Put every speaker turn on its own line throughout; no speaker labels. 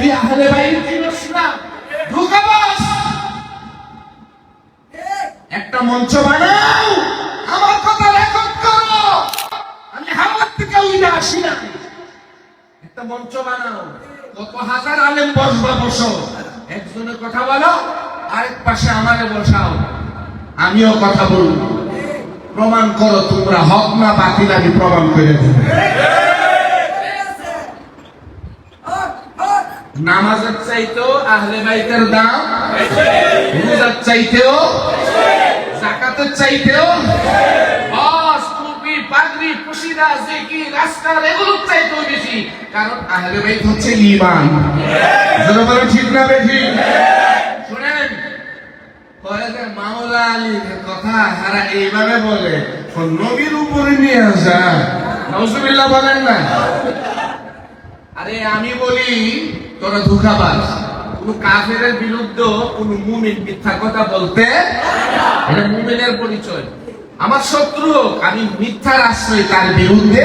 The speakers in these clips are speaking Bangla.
তুই আহলে বাইত চিনিস না, ধোঁকাবাজ। একটা মঞ্চ বানাও, আমার কথা রেকর্ড করো, আমি হাওয়ার থেকে উইনা আসি না। একটা মঞ্চ বানাও, কত হাজার আলেম বসবা, বসো, একজনের কথা বলো, আরেক পাশে আমারে বসাও, আমিও কথা বলবো, প্রমাণ করো তোমরা হক না বাতিল, আমি প্রমাণ করে দেব। নামাজের চাইতেও আহলে বাইতের দাম, রোজার চাইতেও, যাকাতের চাইতেও, হজ, টুপি, পাগড়ি, কুশিরা, জিকির, আজকার এগুলোর চাইতেও বেশি, কারণ আহলে বাইত হচ্ছে ঈমান। যারা বলে ঠিক না বেশি, শুনেন, কয়ে যে মাওলা আলীর কথা হারা এইভাবে বলে, নবীর উপরে নিয়ে আসা, নাউজুবিল্লাহ বলেন না। আরে আমি বলি তোরা ধোঁকাবাজ, কোন কাফেরের বিরুদ্ধে কোন মুমিন মিথ্যা কথা বলতে, এটা মুমিনের পরিচয়। আমার শত্রু হোক, আমি মিথ্যার আশ্রয় তার বিরুদ্ধে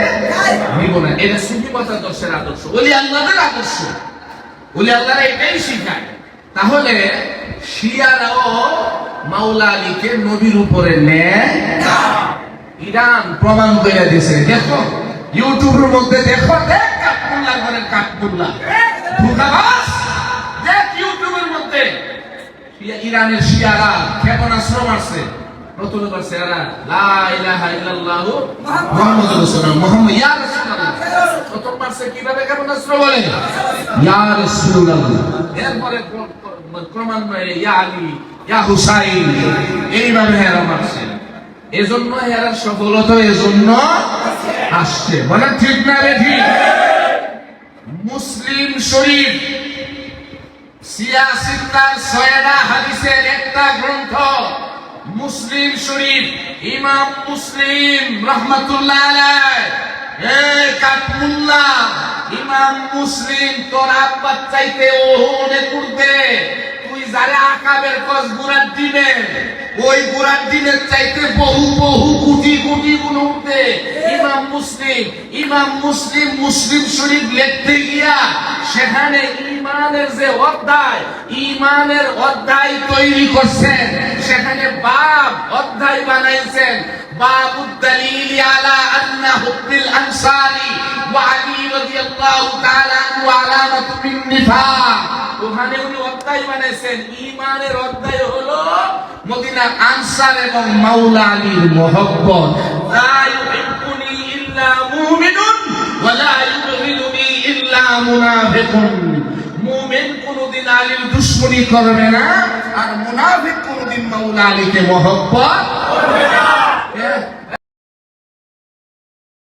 নিব না। এটা সুফি মতাদর্শের আদর্শ, ওলি আল্লাহর আদর্শ, ওলি আল্লাহরা এটাই শিখায়। তাহলে শিয়ারাও মাওলা আলীকে নবীর উপরে নেয়, ইরান প্রমাণ করে দিয়েছে। দেখো ইউটিউবের মধ্যে, দেখো, দেখ কাঠমুল্লা ঘরের কাঠমুল্লা, ধোঁকাবাজ, দেখ ইউটিউবের মধ্যে ইরানের শিয়ারা ক্ষেপণাস্ত্র মারছে, নতুন করছে এরা লা ইলাহা ইল্লাল্লাহু মুহাম্মাদুর রাসূলুল্লাহ, মুহাম্মদ ইয়া রাসূলুল্লাহ, প্রথম মারছে কিভাবে ক্ষেপণাস্ত্র বলে ইয়া রাসূলুল্লাহ, এরপরে ক্রমান্বয়ে ইয়া আলী, ইয়া হুসাইন, এইভাবে এরা মারছে। এজন্য এরা সফলতা এজন্য আসছে, বলে ঠিক না রে ঠিক? মুসলিম শরীফ সিয়াসিত্তার ৬টা হাদিসের একটা গ্রন্থ মুসলিম শরীফ। ইমাম মুসলিম রাহমাতুল্লাহ আলাইহি, এই কাঠমুল্লা ইমাম মুসলিম তোর আব্বার চাইতে অনেক উঠবে, তুই যারে আকাবের কস গুরার দিনে, ওই গুরার দিনের চাইতে বহু বহু কোটি কোটি গুণ উঠবে ইমাম মুসলিম। ইমাম মুসলিম মুসলিম শরীফ লিখতে গিয়া সেখানে ইমানের যে অধ্যায়, ইমানের অধ্যায় তৈরি করছেন, সেখানে বাব অধ্যায় বানাইছেন, বাবুদ দালিল আলা আন্না হুব্বিল আনসারি ওয়া আলী রাদিয়াল্লাহু তাআলা আনহু আলামাতুন মিন নিফাক। ওখানে উনি অধ্যায় বানাইছেন, ইমানের অধ্যায় হলো মদিনার আনসার এবং মাওলা আলীর মহব্বত। লা ইউহিব্বুনি ইল্লা মুমিনুন ওয়া লা ইউবগিদুনি ইল্লা মুনাফিকুন। মুমিন কোনদিন আলীর দুশমনি করবে না, আর মুনাফিক কোনদিন মাওলা আলীকে মহব্বত